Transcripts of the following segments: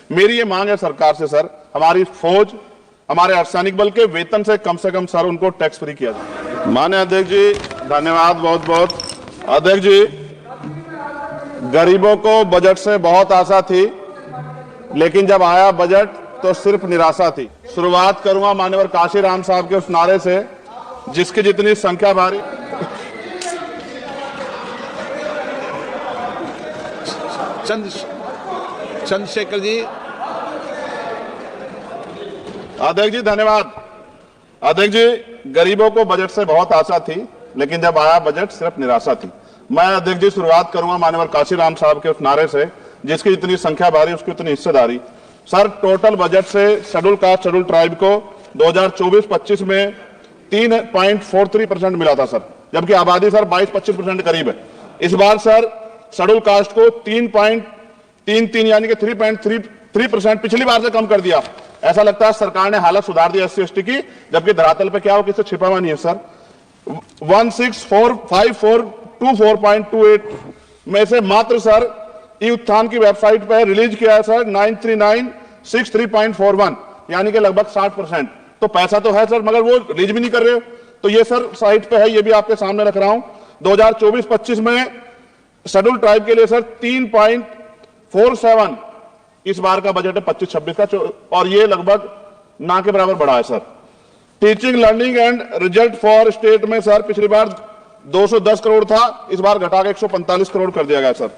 मेरी ये मांग है सरकार से सर, हमारी फौज, हमारे अर्धसैनिक बल के वेतन से कम सर उनको टैक्स फ्री किया जाए। माननीय अध्यक्ष जी धन्यवाद बहुत बहुत। अध्यक्ष जी, गरीबों को बजट से बहुत आशा थी, लेकिन जब आया बजट तो सिर्फ निराशा थी। शुरुआत करूंगा माननीय काशीराम साहब के उस नारे से, जिसकी जितनी संख्या भारी। चंद्रशेखर जी। अध्यक्ष जी धन्यवाद। अध्यक्ष जी, गरीबों को बजट से बहुत आशा थी, लेकिन जब आया बजट सिर्फ निराशा थी। मैं अध्यक्ष जी शुरुआत करूंगा माननीय काशीराम साहब के उस नारे से, जिसकी जितनी संख्या भारी उसकी उतनी हिस्सेदारी। सर, टोटल बजट से शेड्यूल कास्ट शेड्यूल ट्राइब को 2024-25 में 3.43% मिला था सर, जबकि आबादी सर 22-25% करीब है। इस बार सर शेड्यूल कास्ट को 3.33 यानी कि 3.33% पिछली बार से कम कर दिया। ऐसा लगता है सरकार ने हालत सुधार दी SC/ST की, जबकि धरातल पे क्या हो किसी छिपा हुआ नहीं है सर। 1645424.28 में से मात्र सर ई उत्थान की वेबसाइट पर रिलीज किया है सर 93963.41 यानी कि लगभग 60%। तो पैसा तो है सर, मगर वो रिलीज भी नहीं कर रहे। तो ये सर साइट पे है, ये भी आपके सामने रख रहा हूं। 2024-25 में शेड्यूल ट्राइब के लिए सर 3.47 इस बार का बजट है 25-26 का, और ये लगभग ना के बराबर बढ़ा है sir. Teaching learning and result for state में सर पिछली बार 210 करोड़ था, इस बार घटा के 145 करोड़ कर दिया गया sir.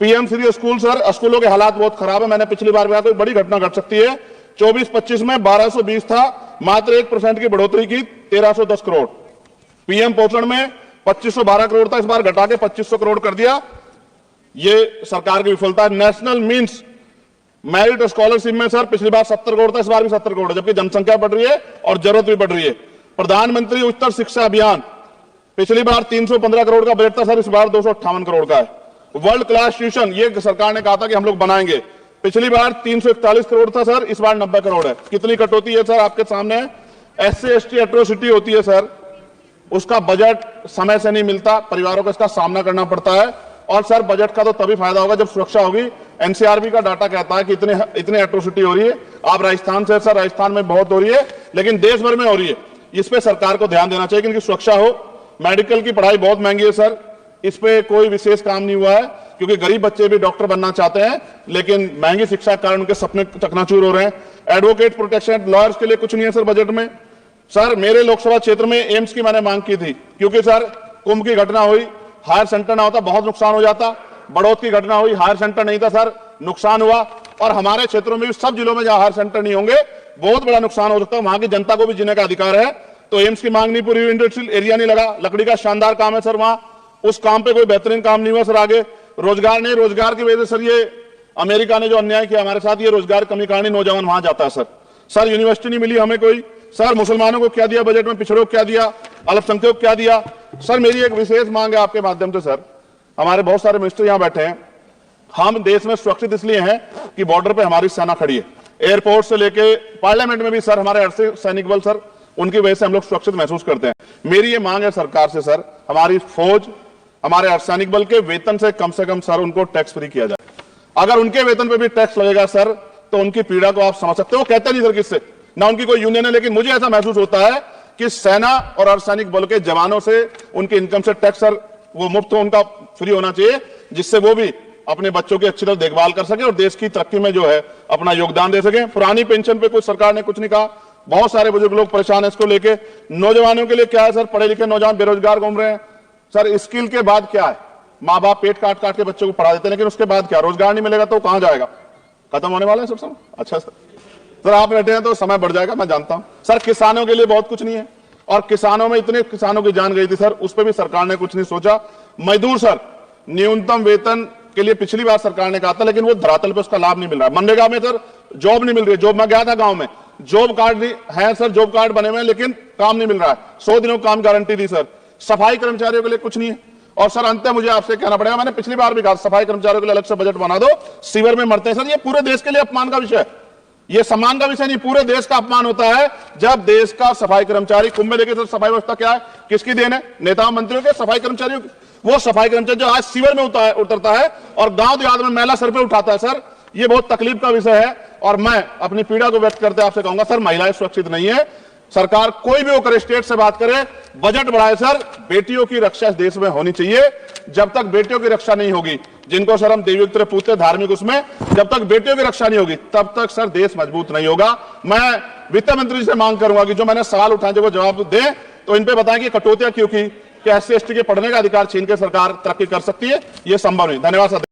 PM Shri school sir, स्कूलों के हालात बहुत खराब है, मैंने पिछली बार कहा कोई बड़ी घटना घट सकती है। 24-25 में 1220 था, मात्र 1% की बढ़ोतरी की 1310 करोड़। PM पोषण में 2512 करोड़ था, इस बार घटा के 2500 करोड़ कर दिया। ये सरकार की विफलता है। नेशनल मीन्स मेरिट स्कॉलरशिप में सर पिछली बार 70 करोड़ था, इस बार भी 70 करोड़, जबकि जनसंख्या बढ़ रही है और जरूरत भी बढ़ रही है। प्रधानमंत्री उच्चतर शिक्षा अभियान, पिछली बार 315 करोड़ का बजट था सर, इस बार 258 करोड़ का है। वर्ल्ड क्लास ट्यूशन, ये सरकार ने कहा था कि हम लोग बनाएंगे, पिछली बार 341 करोड़ था सर, इस बार 90 करोड़ है। कितनी कटौती है सर आपके सामने। SC/ST एट्रोसिटी होती है सर, उसका बजट समय से नहीं मिलता, परिवारों को इसका सामना करना पड़ता है। और सर बजट का तो तभी फायदा होगा जब सुरक्षा होगी। NCRB का डाटा कहता है कि इतने एट्रोसिटी हो रही है। आप राजस्थान से सर, राजस्थान में बहुत हो रही है, लेकिन देश भर में हो रही है। इस पे सरकार को ध्यान देना चाहिए कि इनकी सुरक्षा हो। मेडिकल की पढ़ाई बहुत महंगी है सर, इस पे कोई विशेष काम नहीं हुआ है, क्योंकि गरीब बच्चे भी डॉक्टर बनना चाहते हैं, लेकिन महंगी शिक्षा के कारण उनके सपने चकनाचूर हो रहे हैं। एडवोकेट प्रोटेक्शन, लॉयर्स के लिए कुछ नहीं है सर बजट में। सर मेरे लोकसभा क्षेत्र में एम्स की मैंने मांग की थी, क्योंकि सर कुंभ की घटना हुई, हायर सेंटर ना होता बहुत नुकसान हो जाता। बड़ौद की घटना हुई, हायर सेंटर नहीं था सर, नुकसान हुआ। और हमारे क्षेत्रों में भी, सब जिलों में जहां हायर सेंटर नहीं होंगे, बहुत बड़ा नुकसान हो सकता है। वहां की जनता को भी जीने का अधिकार है। तो एम्स की मांग नहीं पूरी हुई, इंडस्ट्रियल एरिया नहीं लगा, लकड़ी का शानदार काम है सर वहां, उस काम पे कोई बेहतरीन काम नहीं हुआ सर। आगे रोजगार नहीं, रोजगार की वजह से सर ये अमेरिका ने जो अन्याय किया हमारे साथ, ये रोजगार कमी कारण नौजवान वहां जाता है सर। सर यूनिवर्सिटी नहीं मिली हमें कोई। सर मुसलमानों को क्या दिया बजट में, पिछड़ों को क्या दिया, अल्पसंख्यकों को क्या दिया। सर मेरी एक विशेष मांग है आपके माध्यम से सर, हमारे बहुत सारे मिनिस्टर यहां बैठे हैं, हम देश में सुरक्षित इसलिए हैं कि बॉर्डर पे हमारी सेना खड़ी है। एयरपोर्ट से लेके पार्लियामेंट में भी सर हमारे अर्धसैनिक बल सर, उनकी वजह से हम लोग सुरक्षित महसूस करते हैं। मेरी ये मांग है सरकार से सर, हमारी फौज, हमारे अर्धसैनिक बल के वेतन से कम सर उनको टैक्स फ्री किया जाए। अगर उनके वेतन पे भी टैक्स लगेगा सर, तो उनकी पीड़ा को आप समझ सकते हो। कहते नहीं सर किससे, ना उनकी कोई यूनियन है, लेकिन मुझे ऐसा महसूस होता है कि सेना और अर्धसैनिक बल के जवानों से उनके इनकम से टैक्स सर वो मुफ्त हो, उनका फ्री होना चाहिए, जिससे वो भी अपने बच्चों की अच्छी तरह देखभाल कर सके और देश की तरक्की में जो है अपना योगदान दे सके। पुरानी पेंशन पे कुछ सरकार ने कुछ नहीं कहा, बहुत सारे बुजुर्ग लोग परेशान है इसको लेके। नौजवानों के लिए क्या है सर, पढ़े लिखे नौजवान बेरोजगार घूम रहे हैं सर। स्किल के बाद क्या है, माँ बाप पेट काट काट के बच्चों को पढ़ा देते हैं, लेकिन उसके बाद क्या, रोजगार नहीं मिलेगा तो कहां जाएगा, खत्म होने वाला है सब समय। अच्छा सर आप बैठे हैं तो समय बढ़ जाएगा, मैं जानता हूं सर। किसानों के लिए बहुत कुछ नहीं है, और किसानों में इतने किसानों की जान गई थी सर, उस पर भी सरकार ने कुछ नहीं सोचा। मजदूर सर, न्यूनतम वेतन के लिए पिछली बार सरकार ने कहा था, लेकिन वो धरातल पे उसका लाभ नहीं मिल रहा। मनरेगा में सर जॉब नहीं मिल रही है। जॉब, मैं गया था गांव में, जॉब कार्ड है सर, जॉब कार्ड बने हुए हैं, लेकिन काम नहीं मिल रहा है। 100 दिनों काम गारंटी दी सर। सफाई कर्मचारियों के लिए कुछ नहीं है। और सर अंत मुझे आपसे कहना पड़ेगा, मैंने पिछली बार भी कहा सफाई कर्मचारियों के लिए अलग से बजट बना दो, सीवर में मरते हैं सर। ये पूरे देश के लिए अपमान का विषय है, ये सम्मान का विषय नहीं, पूरे देश का अपमान होता है जब देश का सफाई कर्मचारी कुंभ में। देखिए सर सफाई व्यवस्था क्या है, किसकी देन है, नेताओं मंत्रियों के, सफाई कर्मचारियों की। वो सफाई कर्मचारी जो आज सीवर में उतरता है और गांव देहात में मैला सर पे उठाता है सर, ये बहुत तकलीफ का विषय है और मैं अपनी पीड़ा को व्यक्त करते आपसे कहूंगा सर, महिलाएं सुरक्षित नहीं है। सरकार कोई भी वो करे, स्टेट से बात करे, बजट बढ़ाए सर, बेटियों की रक्षा इस देश में होनी चाहिए। जब तक बेटियों की रक्षा नहीं होगी, जिनको सर हम देवी उत्तर पूछते धार्मिक, उसमें जब तक बेटियों की रक्षा नहीं होगी तब तक सर देश मजबूत नहीं होगा। मैं वित्त मंत्री जी से मांग करूंगा कि जो मैंने सवाल उठाए वो जवाब दें, तो इन पे बताएं कि कटौतियां क्यों की, कि SC ST के पढ़ने का अधिकार छीन के सरकार तरक्की कर सकती है, ये संभव नहीं। धन्यवाद सर।